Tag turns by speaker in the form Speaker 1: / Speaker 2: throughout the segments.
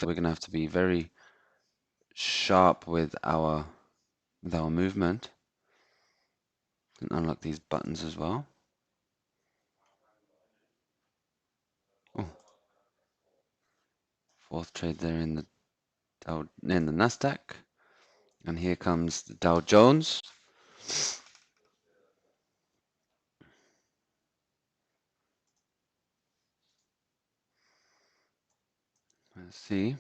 Speaker 1: we're going to have to be very sharp with our movement and unlock these buttons as well. Oh, fourth trade there in the Nasdaq, and here comes the Dow Jones. Let's see.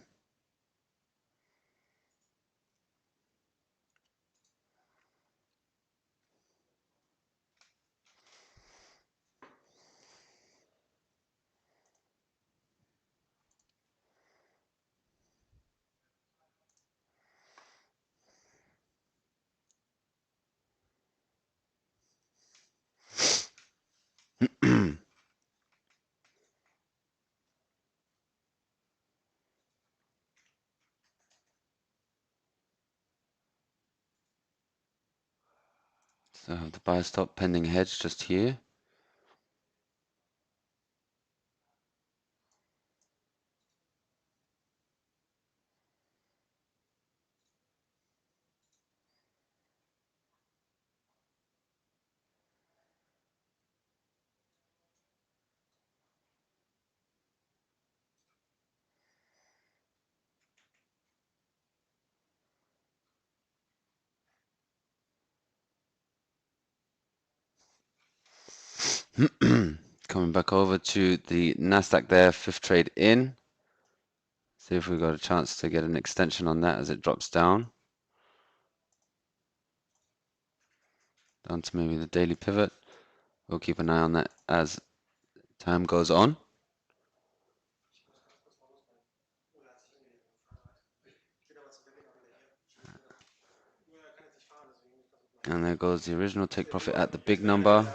Speaker 1: So I have the buy stop pending hedge just here. Coming back over to the Nasdaq there, fifth trade in. See if we've got a chance to get an extension on that as it drops down. Down to maybe the daily pivot. We'll keep an eye on that as time goes on. And there goes the original take profit at the big number.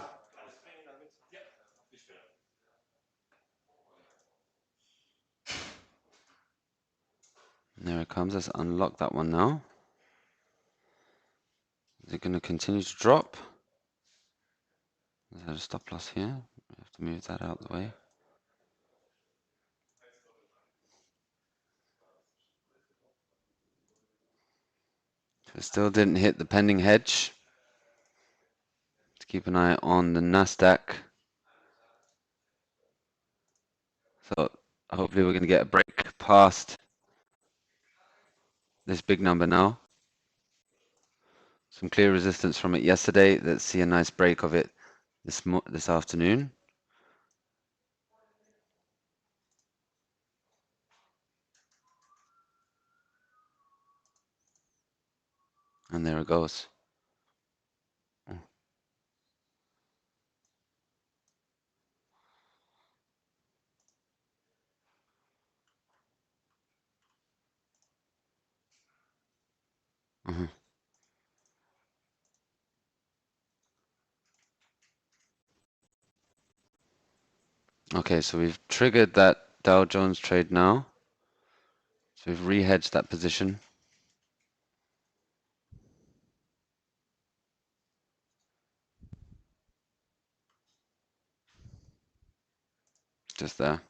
Speaker 1: And there it comes. Let's unlock that one now. Is it going to continue to drop? Is there a stop loss here? We have to move that out of the way. So it still didn't hit the pending hedge. Let's keep an eye on the Nasdaq. So hopefully we're going to get a break past this big number now. Some clear resistance from it yesterday. Let's see a nice break of it this afternoon. And there it goes. Okay, so we've triggered that Dow Jones trade now. So we've re-hedged that position. Just there.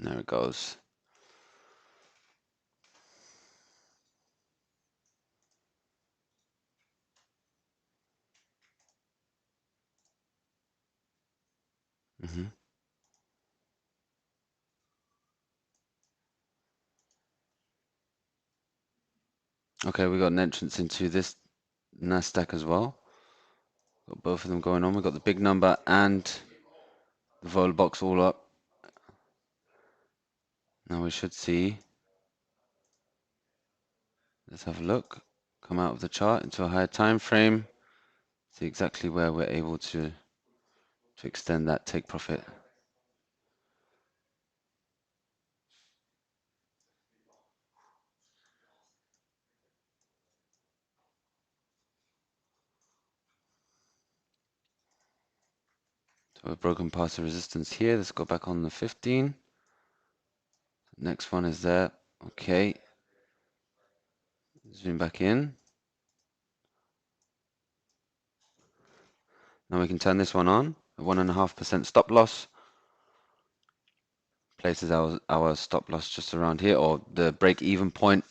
Speaker 1: There it goes. Okay, we got an entrance into this Nasdaq as well. Got both of them going on. We got the big number and the vol box all up. Now we should see. Let's have a look. Come out of the chart into a higher time frame. See exactly where we're able to extend that take profit. So we've broken past the resistance here. Let's go back on the 15. Next one is there. Okay. Zoom back in. Now we can turn this one on. A 1.5% stop loss. Places our stop loss just around here, or the break-even point.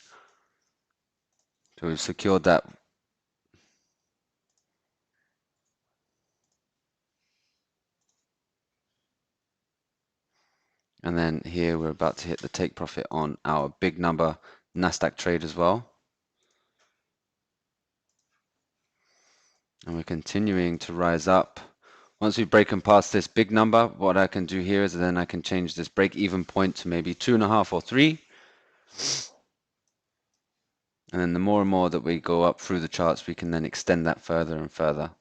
Speaker 1: So we've secured that. And then here we're about to hit the take profit on our big number NASDAQ trade as well. And we're continuing to rise up. Once we've broken past this big number, what I can do here is then I can change this break-even point to maybe 2.5 or 3. And then the more and more that we go up through the charts, we can then extend that further and further.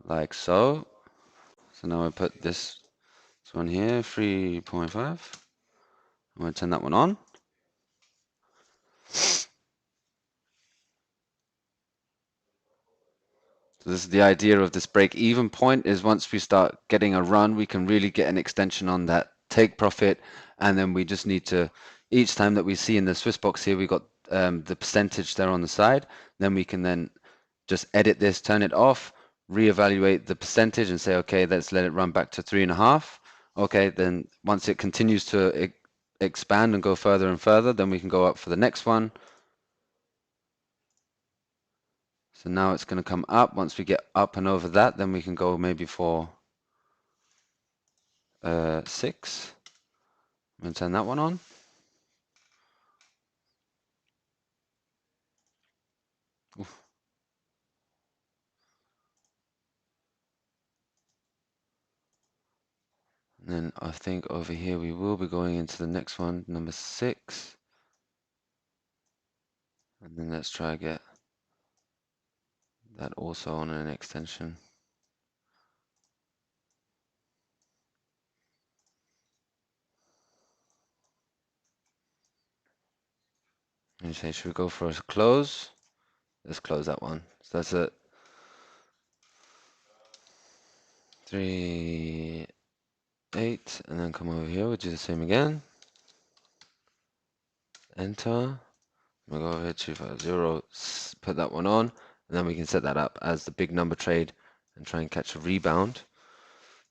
Speaker 1: Like so. So now I put this one here, 3.5. I'm going to turn that one on. So this is the idea of this break-even point, is once we start getting a run, we can really get an extension on that take profit, and then we just need to, each time that we see in the Swiss box here, we got the percentage there on the side, then we can then just edit this, turn it off, reevaluate the percentage and say, okay, let's let it run back to 3.5. Okay, then once it continues to expand and go further and further, then we can go up for the next one. So now it's going to come up. Once we get up and over that, then we can go maybe for 6. I'm going to turn that one on. Oof. And then I think over here we will be going into the next one, number 6. And then let's try to get that also on an extension. And you say, should we go for a close? Let's close that one. So that's it. 3, 8, and then come over here. We'll do the same again. Enter. We'll go over here, 250. Put that one on, and then we can set that up as the big number trade and try and catch a rebound.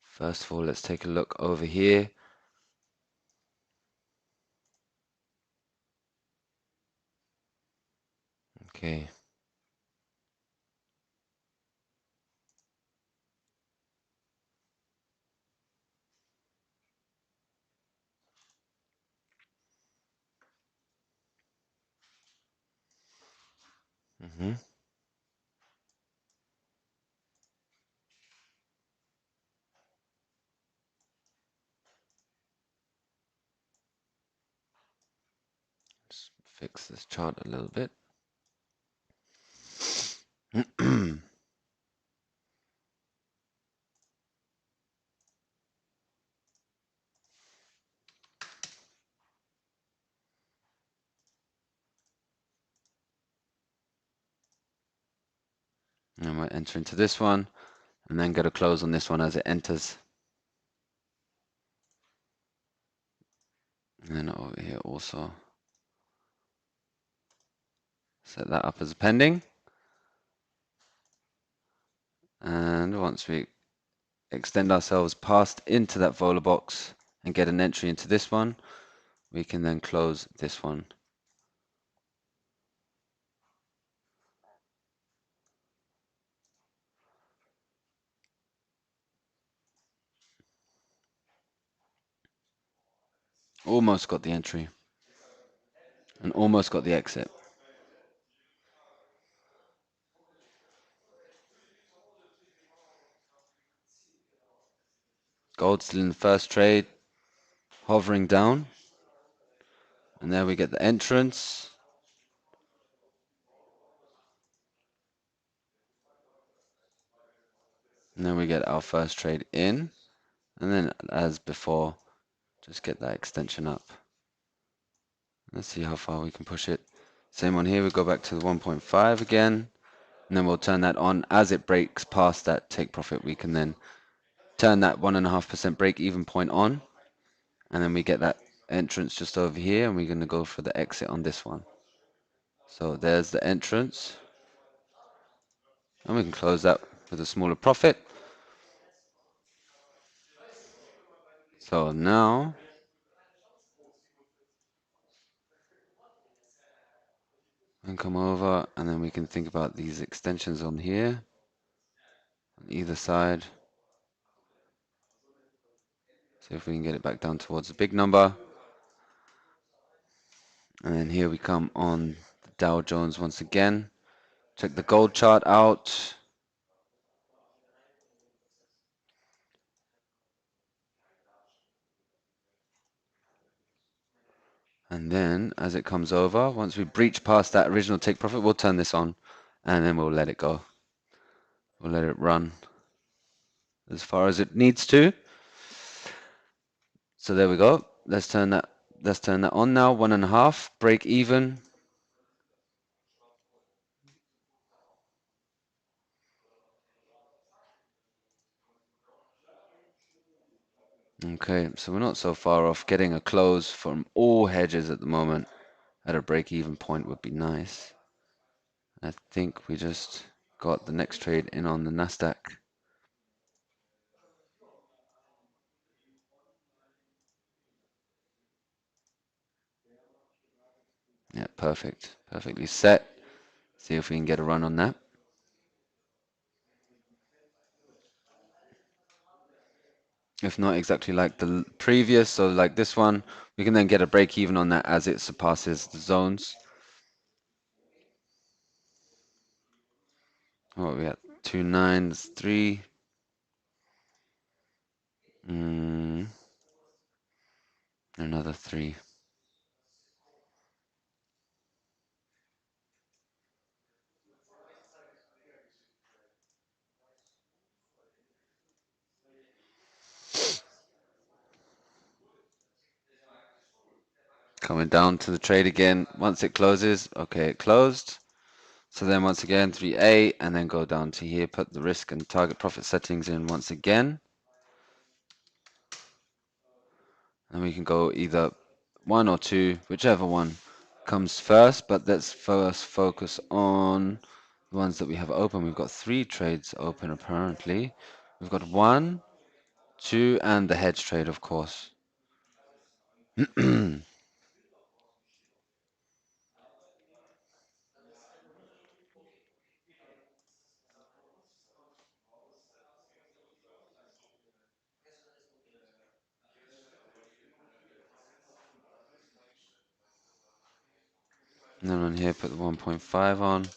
Speaker 1: First of all, let's take a look over here. Okay. Just fix this chart a little bit. And we'll enter into this one, and then get a close on this one as it enters. And then over here also set that up as a pending. And once we extend ourselves past into that vola box and get an entry into this one, we can then close this one. Almost got the entry and almost got the exit. Gold still in the first trade, hovering down. And there we get the entrance. And then we get our first trade in. And then as before, just get that extension up. Let's see how far we can push it. Same one here, we go back to the 1.5 again. And then we'll turn that on. As it breaks past that take profit, we can then turn that 1.5% break even point on, and then we get that entrance just over here, and we're going to go for the exit on this one. So there's the entrance, and we can close that with a smaller profit. So now we can come over, and then we can think about these extensions on here, on either side. See if we can get it back down towards the big number. And then here we come on the Dow Jones once again. Check the gold chart out. And then as it comes over, once we breach past that original take profit, we'll turn this on and then we'll let it go. We'll let it run as far as it needs to. So there we go. Let's turn that on now. 1.5, break even. Okay, so we're not so far off. Getting a close from all hedges at the moment at a break even point would be nice. I think we just got the next trade in on the Nasdaq. Yeah, perfect. Perfectly set. See if we can get a run on that. If not exactly like the previous, so like this one, we can then get a break even on that as it surpasses the zones. What are we at? 293. Another 3. Coming down to the trade again. Once it closes, okay, it closed. So then once again, 3A, and then go down to here, put the risk and target profit settings in once again. And we can go either 1 or 2, whichever one comes first, but let's first focus on the ones that we have open. We've got 3 trades open apparently. We've got 1, 2, and the hedge trade, of course. And then on here, put the 1.5 on.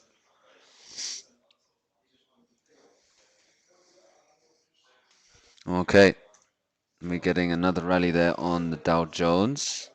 Speaker 1: Okay, we're getting another rally there on the Dow Jones.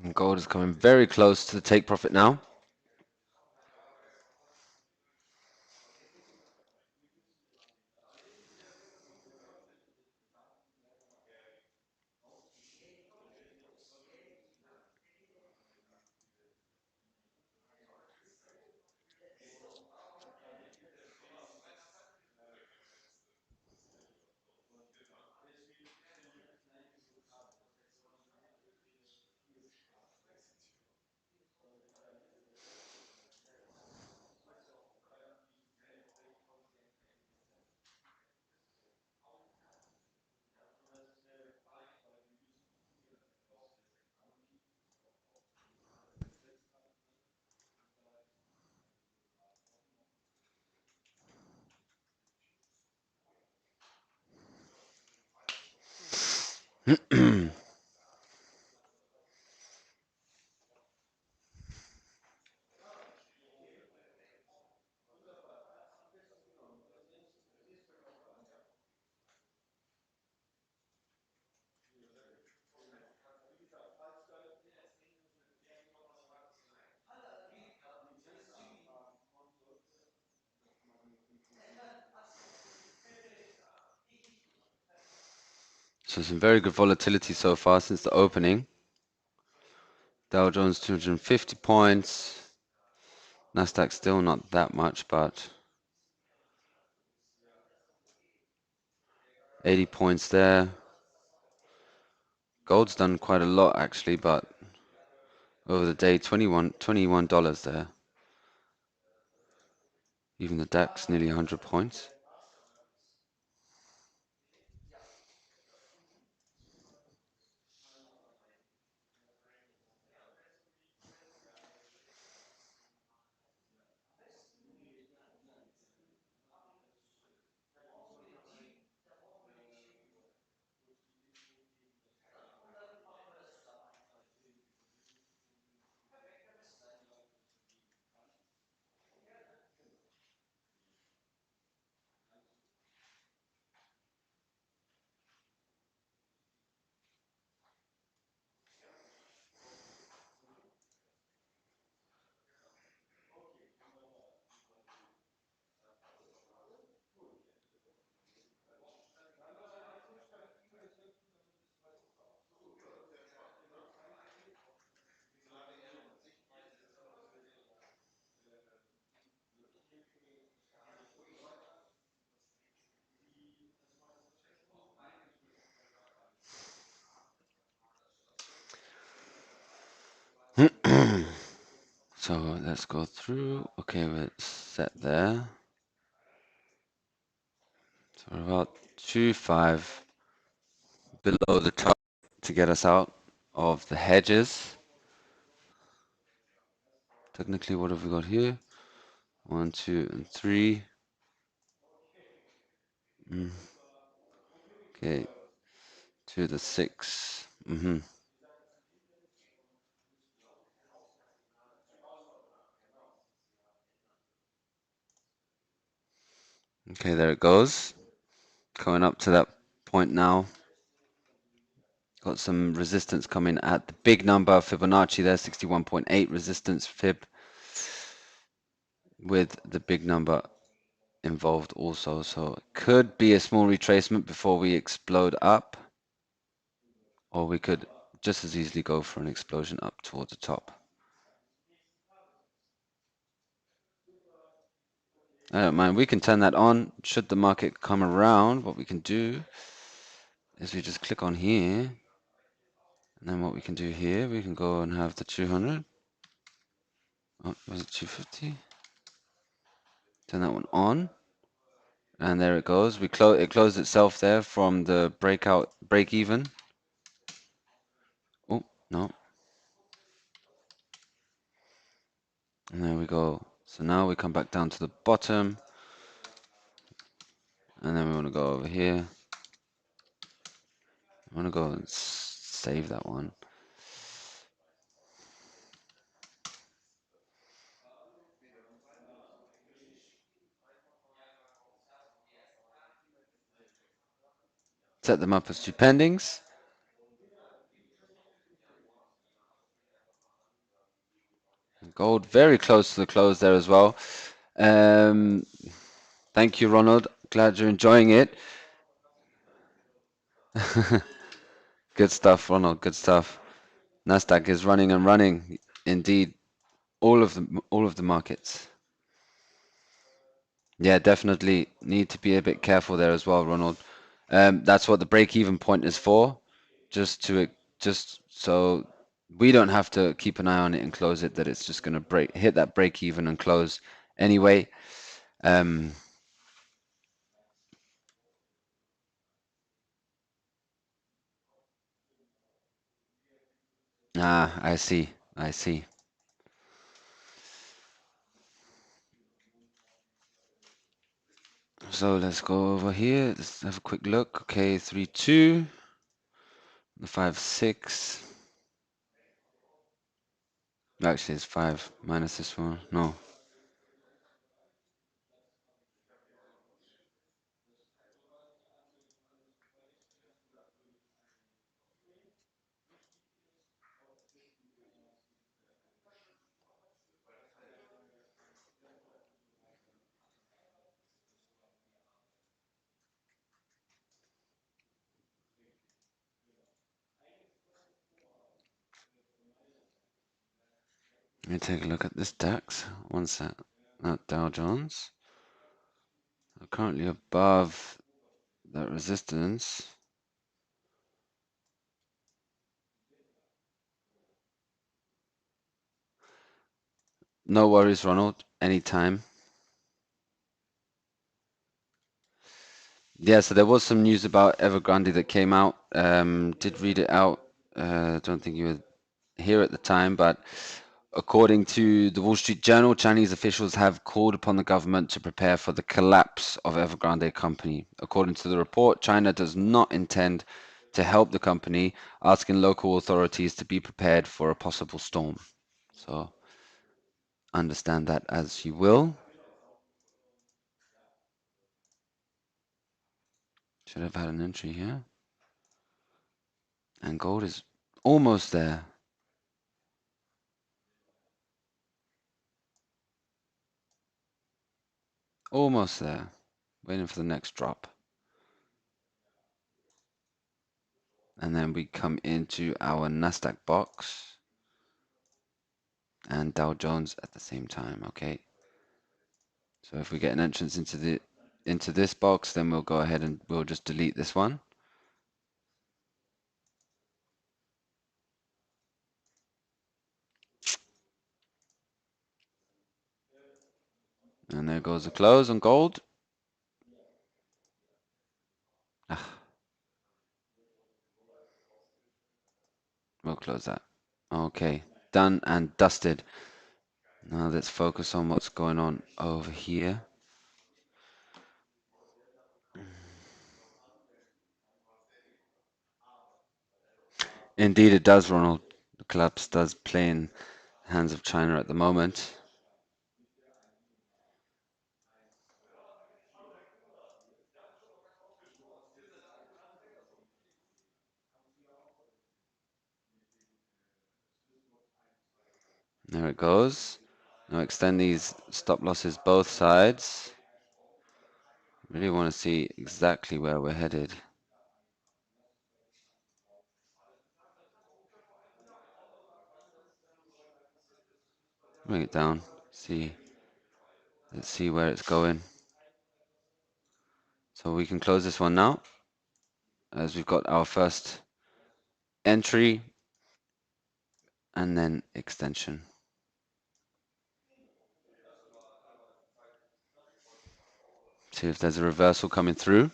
Speaker 1: And gold is coming very close to the take profit now. So some very good volatility so far since the opening. Dow Jones 250 points. Nasdaq still not that much, but 80 points there. Gold's done quite a lot actually, but over the day, $21 there. Even the DAX nearly 100 points. So let's go through. Okay, we're set there. So we're about 2.5 below the top to get us out of the hedges. Technically, what have we got here? 1, 2, and 3. Okay, to the 6. Okay, there it goes. Going up to that point now. Got some resistance coming at the big number, Fibonacci there, 61.8 resistance fib with the big number involved also. So it could be a small retracement before we explode up, or we could just as easily go for an explosion up towards the top. I don't mind. We can turn that on. Should the market come around, what we can do is we just click on here. And then what we can do here, we can go and have the 200. Oh, was it 250? Turn that one on. And there it goes. It closed itself there from the break even. Oh, no. And there we go. So now we come back down to the bottom. And then we want to go over here. I want to go and save that one. Set them up as two pendings. Gold very close to the close there as well. Thank you, Ronald. Glad you're enjoying it. Good stuff, Ronald. Good stuff. Nasdaq is running and running. Indeed, all of the markets. Yeah, definitely need to be a bit careful there as well, Ronald. That's what the break-even point is for, just so we don't have to keep an eye on it and close it. That it's just going to hit that break-even and close anyway. I see. I see. So let's go over here. Let's have a quick look. Okay, 3, 2. The 5-6. Actually, it's 5 minus this one. No. Let me take a look at this DAX. One sec. That Dow Jones. We're currently above that resistance. No worries, Ronald. Anytime. Yeah, so there was some news about Evergrande that came out. Did read it out. Don't think you were here at the time, but according to the Wall Street Journal, Chinese officials have called upon the government to prepare for the collapse of Evergrande company. According to the report, China does not intend to help the company, asking local authorities to be prepared for a possible storm. So understand that as you will. Should have had an entry here. And gold is almost there. Almost there. Waiting for the next drop. And then we come into our Nasdaq box and Dow Jones at the same time. Okay. So if we get an entrance into this box, then we'll go ahead and we'll just delete this one. And there goes the close on gold. We'll close that. Okay, done and dusted. Now let's focus on what's going on over here. Indeed it does, Ronald. The collapse does play in the hands of China at the moment. There it goes. Now extend these stop losses both sides. Really want to see exactly where we're headed. Bring it down. Let's see where it's going. So we can close this one now, as we've got our first entry and then extension. See if there's a reversal coming through.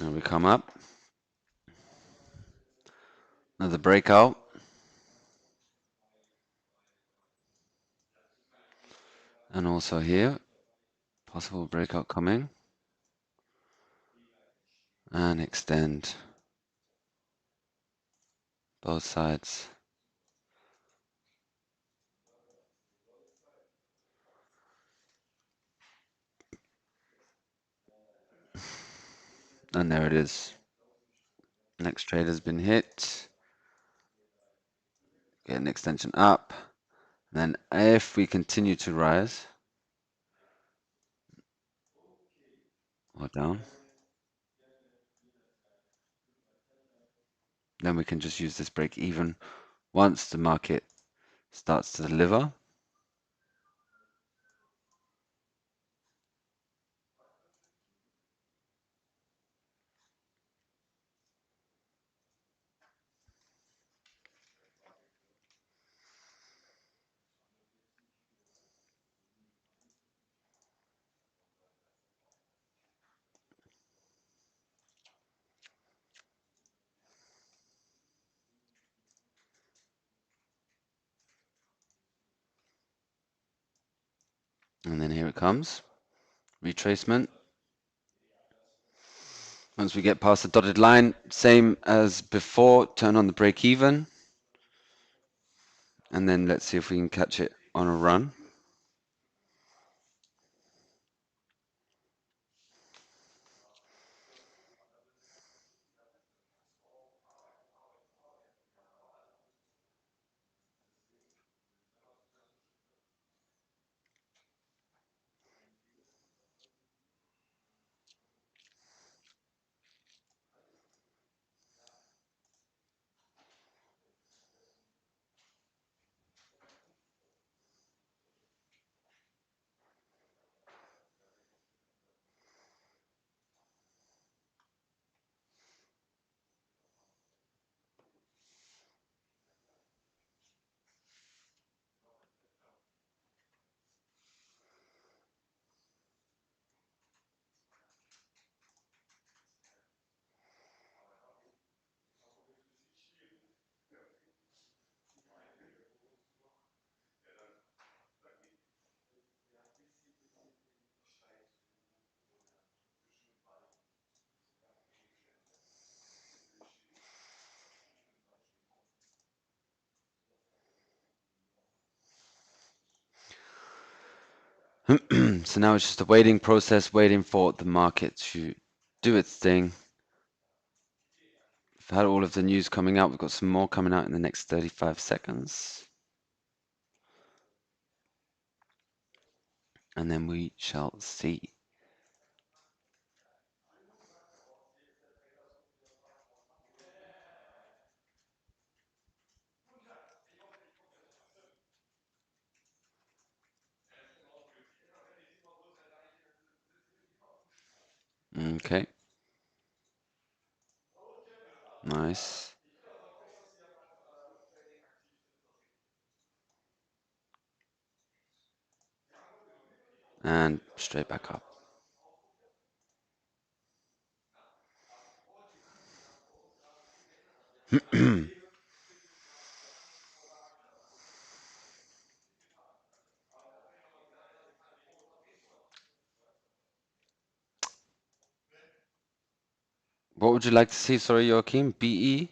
Speaker 1: And we come up. Another breakout. And also here, possible breakout coming. And extend both sides. And there it is. Next trade has been hit. Get an extension up. Then if we continue to rise or down, then we can just use this break even once the market starts to deliver. And then here it comes, retracement. Once we get past the dotted line, same as before, turn on the break even. And then let's see if we can catch it on a run. So now it's just a waiting process, waiting for the market to do its thing. We've had all of the news coming out. We've got some more coming out in the next 35 seconds. And then we shall see. Okay, nice. And straight back up. What would you like to see? Sorry, Joachim, BE?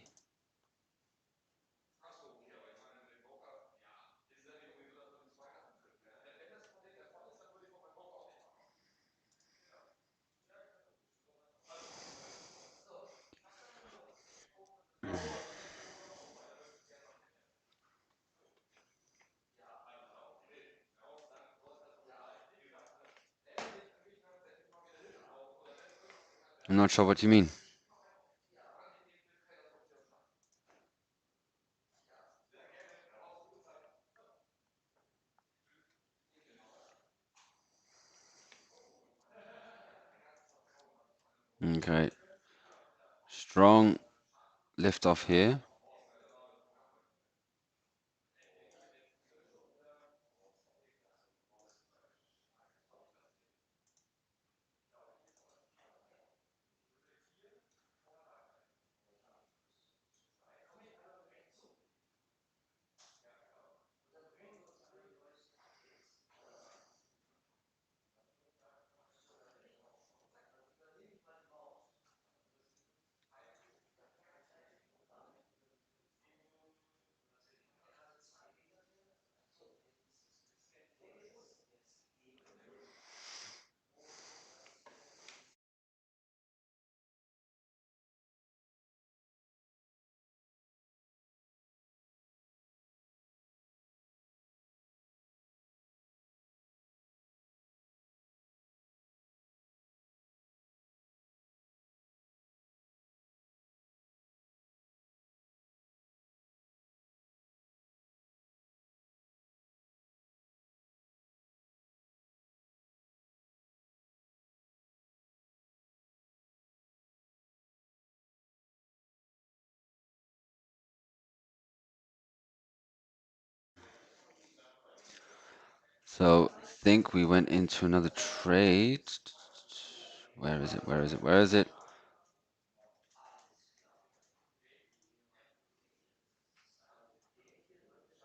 Speaker 1: I'm not sure what you mean. Okay, strong lift off here. So I think we went into another trade. Where is it? Where is it? Where is it?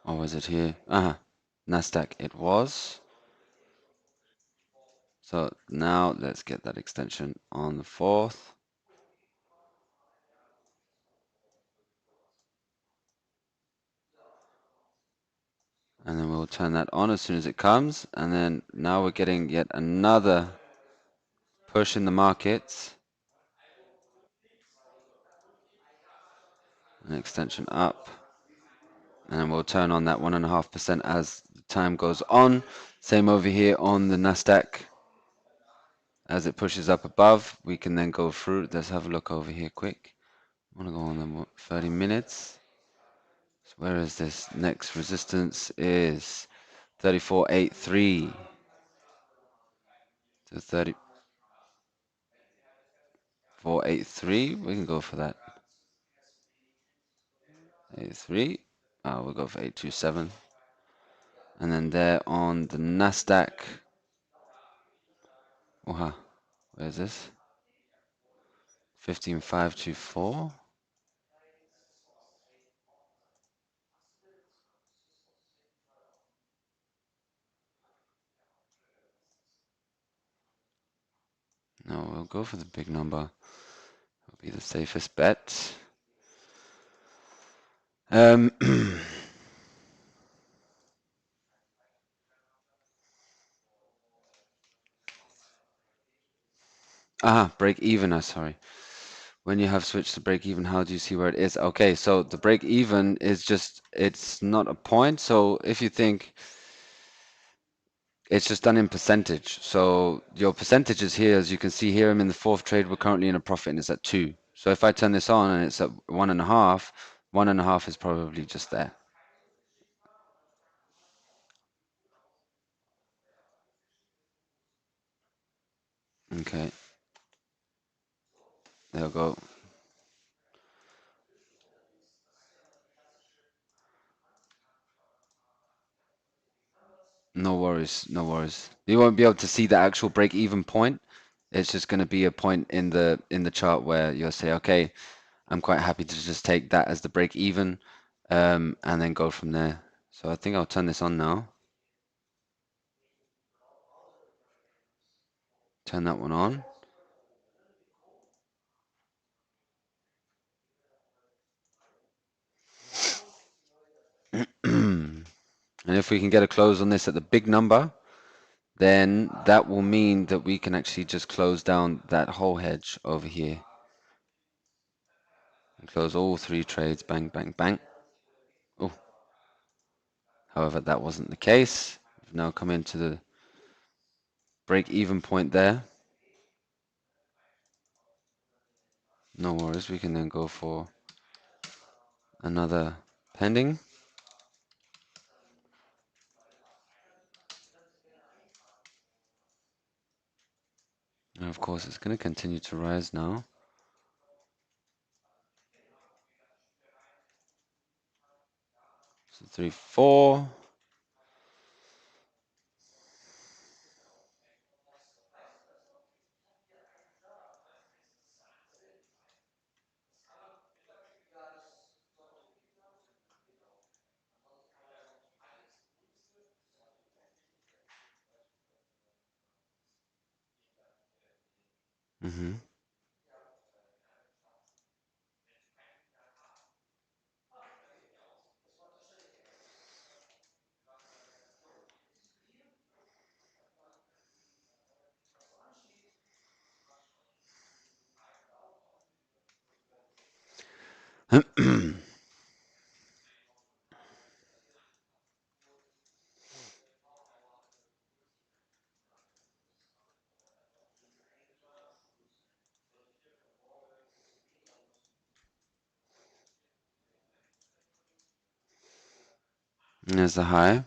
Speaker 1: Or was it here? Nasdaq. It was. So now let's get that extension on the 4th. And then we'll turn that on as soon as it comes. And then now we're getting yet another push in the markets. An extension up. And then we'll turn on that 1.5% as the time goes on. Same over here on the Nasdaq. As it pushes up above, we can then go through. Let's have a look over here quick. I want to go on the 30 minutes. So where is this? Next resistance is 34.83 to 34.83. We can go for that. 83. We'll go for 827. And then there on the Nasdaq. Where is this? 15.524. No, we'll go for the big number. It'll be the safest bet. Break even, sorry. When you have switched to break even, how do you see where it is? Okay, so the break even is just, it's not a point. So if you think it's just done in percentage. So your percentages here, as you can see here, I'm in the 4th trade. We're currently in a profit and it's at 2. So if I turn this on and it's at 1.5, 1.5 is probably just there. Okay. There we go. No worries, no worries. You won't be able to see the actual break-even point. It's just going to be a point in the chart where you'll say, okay, I'm quite happy to just take that as the break-even, and then go from there. So I think I'll turn this on now. Turn that one on. And if we can get a close on this at the big number, then that will mean that we can actually just close down that whole hedge over here. And close all 3 trades, bang, bang, bang. Oh, however, that wasn't the case. We've now come into the break-even point there. No worries, we can then go for another pending. And of course, it's going to continue to rise now. So 3, 4. There's the high. I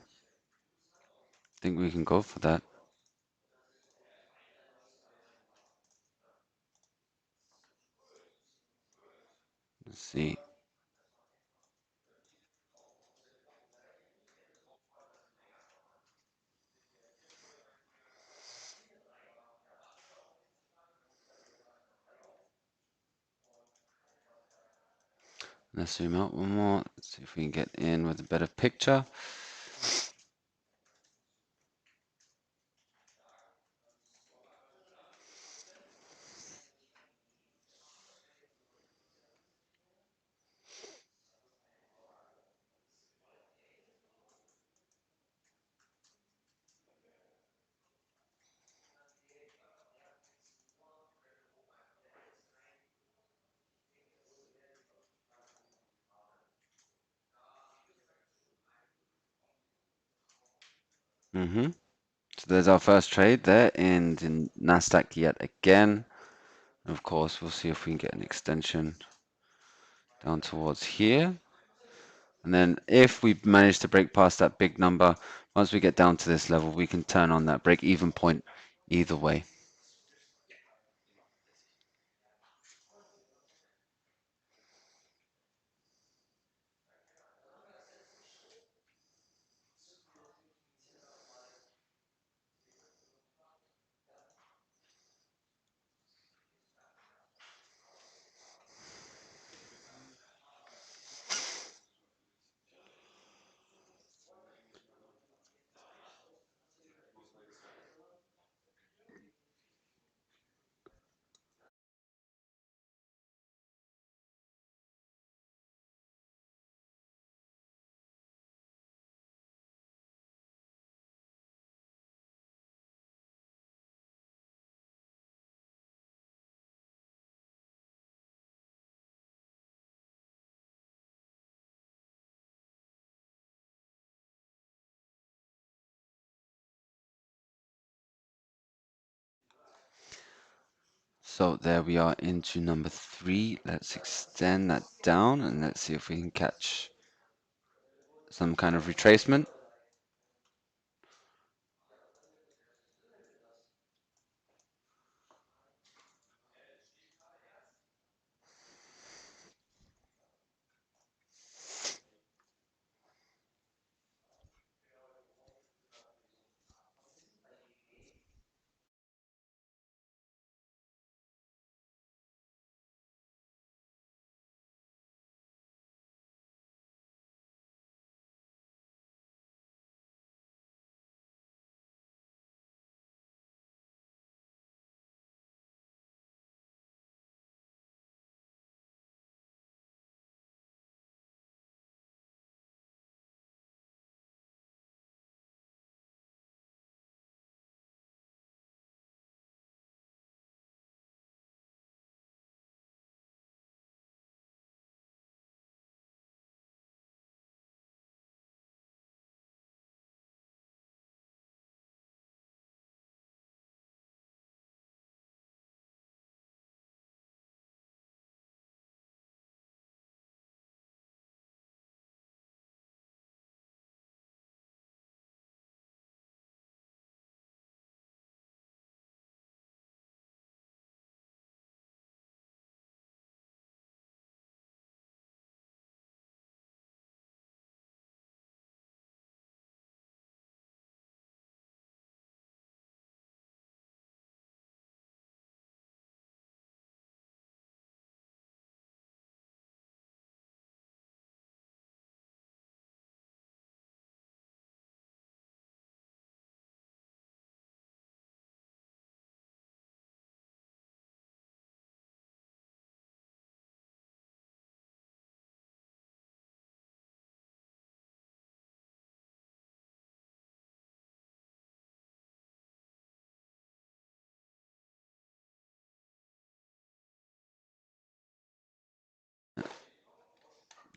Speaker 1: think we can go for that. Let's see. Let's zoom out one more. Let's see if we can get in with a better picture. So there's our first trade there in Nasdaq yet again. And of course, we'll see if we can get an extension down towards here. And then if we manage to break past that big number, once we get down to this level, we can turn on that break even point either way. So there we are into number 3. Let's extend that down and let's see if we can catch some kind of retracement.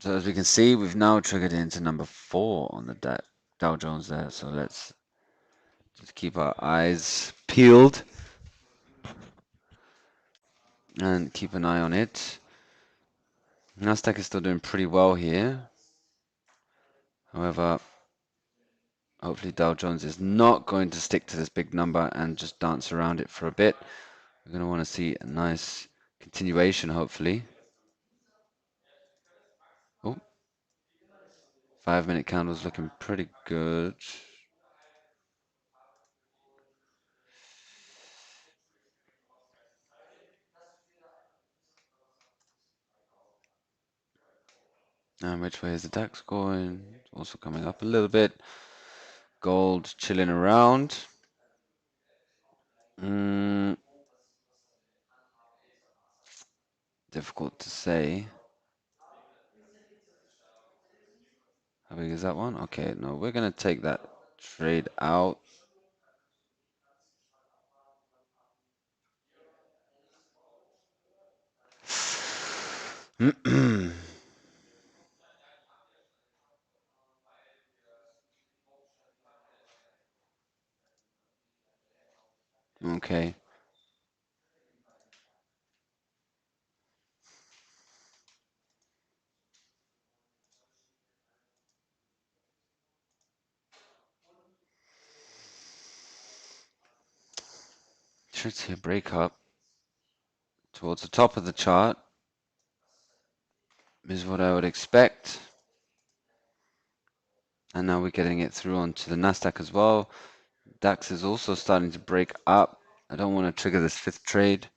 Speaker 1: So as we can see, we've now triggered into number 4 on the Dow Jones there. So let's just keep our eyes peeled and keep an eye on it. Nasdaq is still doing pretty well here. However, hopefully Dow Jones is not going to stick to this big number and just dance around it for a bit. We're going to want to see a nice continuation, hopefully. Oh, 5-minute candle's looking pretty good. And which way is the DAX going? Also coming up a little bit. Gold chilling around. Difficult to say. How big is that one? Okay, no, we're going to take that trade out. should see a break up towards the top of the chart is what I would expect. And now we're getting it through onto the Nasdaq as well. DAX is also starting to break up. I don't want to trigger this fifth trade.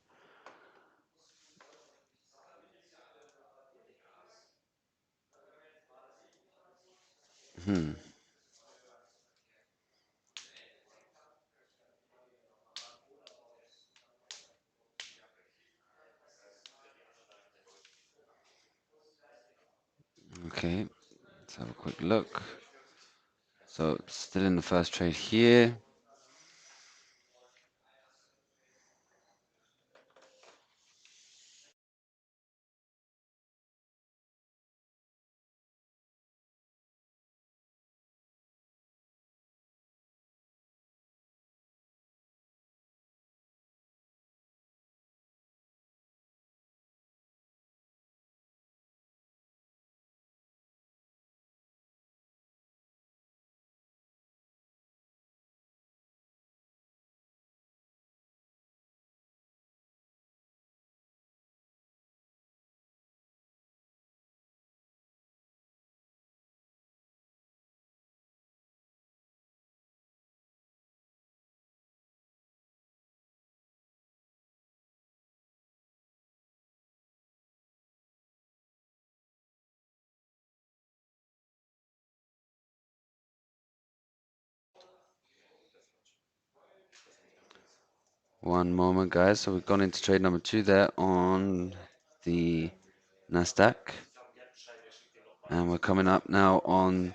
Speaker 1: Okay, let's have a quick look. So still in the first trade here. One moment, guys. So we've gone into trade number 2 there on the Nasdaq. And we're coming up now on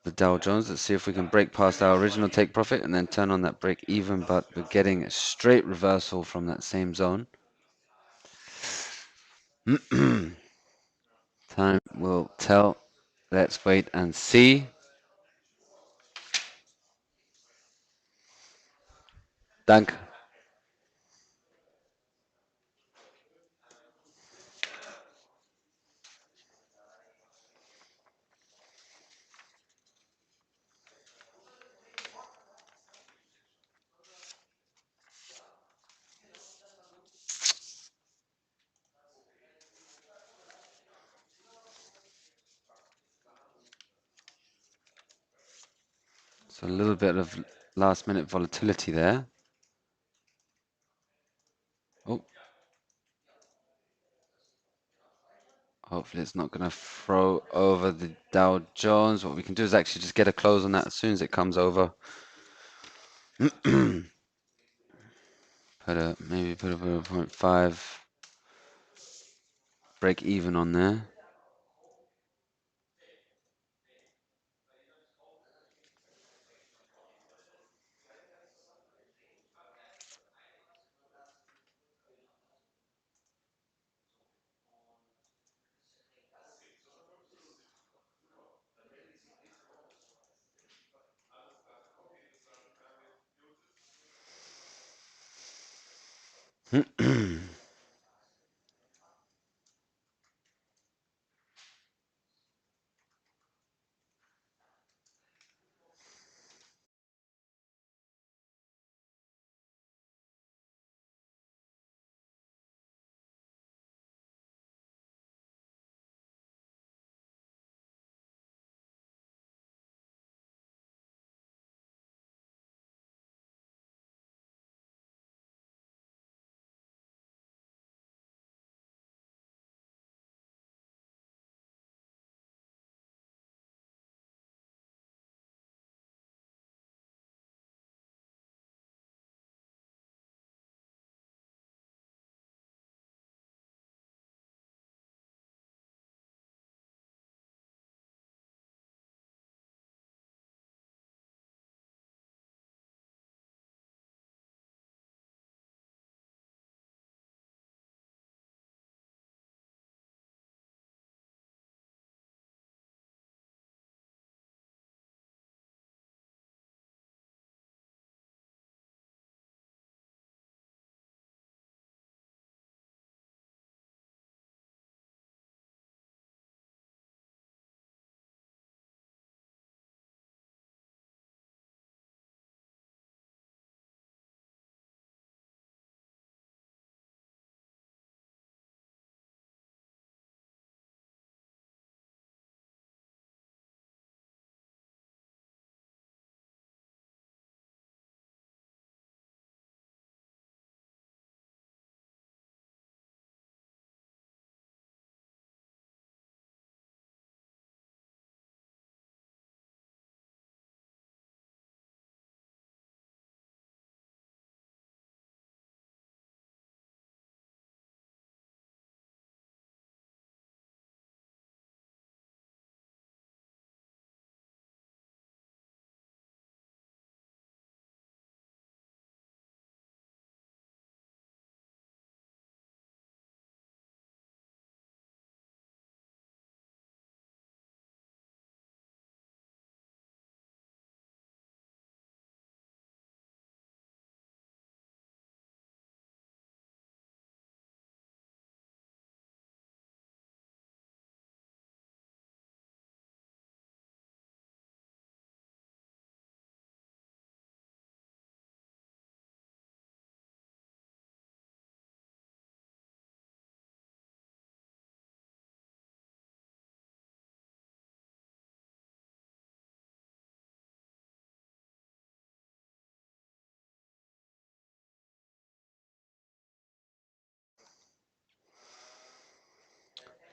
Speaker 1: the Dow Jones. Let's see if we can break past our original take profit and then turn on that break even, but we're getting a straight reversal from that same zone. Time will tell. Let's wait and see. Danke. So a little bit of last minute volatility there. Oh, hopefully it's not going to throw over the Dow Jones. What we can do is actually just get a close on that as soon as it comes over. Maybe put a 0.5 break even on there.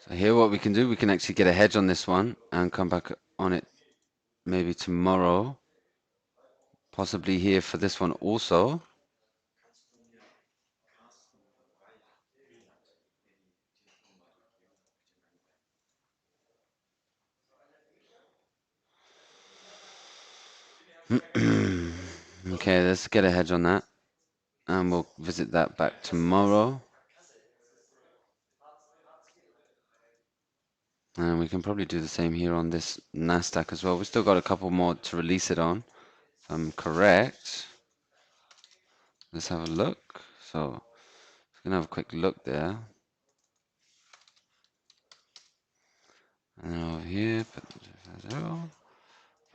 Speaker 1: So here what we can do, we can actually get a hedge on this one and come back on it maybe tomorrow, possibly here for this one also. Okay, let's get a hedge on that, and we'll visit that back tomorrow. And we can probably do the same here on this Nasdaq as well. We've still got a couple more to release it on, if I'm correct. Let's have a look. So we're gonna have a quick look there. And then over here, put the 0.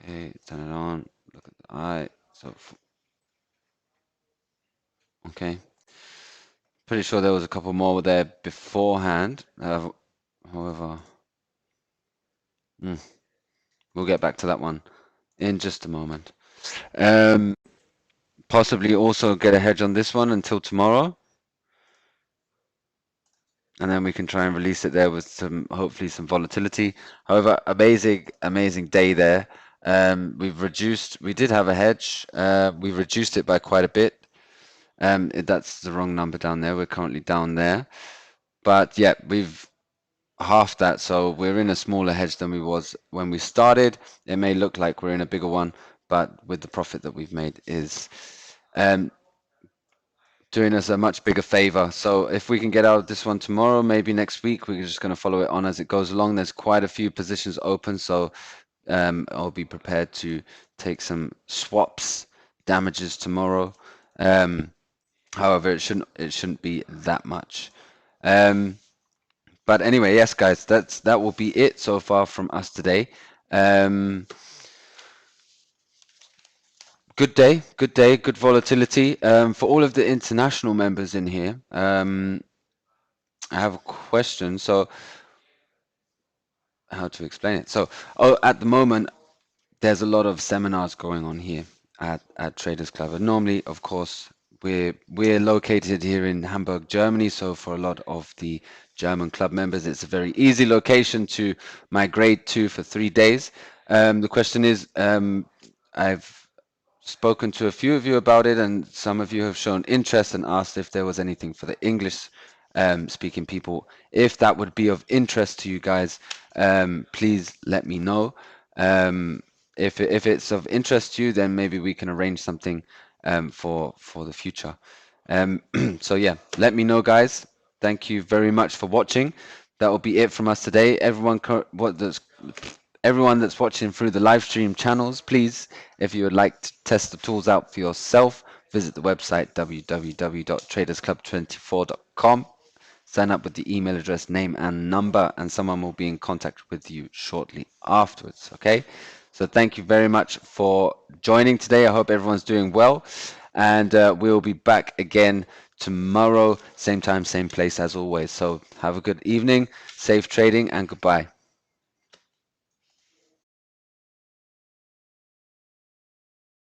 Speaker 1: Okay, turn it on. Look at the eye. So okay. Pretty sure there was a couple more there beforehand. However, we'll get back to that one in just a moment. Possibly also get a hedge on this one until tomorrow. And then we can try and release it there with some, hopefully some volatility. However, amazing day there. We did have a hedge. We've reduced it by quite a bit. That's the wrong number down there. We're currently down there. But yeah, we've halved that. So we're in a smaller hedge than we was when we started. It may look like we're in a bigger one, but with the profit that we've made is doing us a much bigger favor. So if we can get out of this one tomorrow, maybe next week, we're just going to follow it on as it goes along. There's quite a few positions open, so I'll be prepared to take some swaps damages tomorrow. However, it shouldn't be that much. But anyway, yes, guys, that will be it so far from us today. Good day, good volatility. For all of the international members in here, I have a question. So, how to explain it? So, at the moment, there's a lot of seminars going on here at Traders Club. And normally, of course, we're located here in Hamburg, Germany. So for a lot of the German club members, it's a very easy location to migrate to for 3 days. The question is, I've spoken to a few of you about it, and some of you have shown interest and asked if there was anything for the English speaking people. If that would be of interest to you guys, please let me know. If it's of interest to you, then maybe we can arrange something for the future. So yeah, let me know, guys. Thank you very much for watching. That will be it from us today. Everyone that's watching through the live stream channels, please, if you would like to test the tools out for yourself, visit the website www.TradersClub24.com. Sign up with the email address, name, and number, and someone will be in contact with you shortly afterwards. Okay? So thank you very much for joining today. I hope everyone's doing well, and we'll be back again tomorrow, same time, same place as always. So have a good evening, safe trading, and goodbye.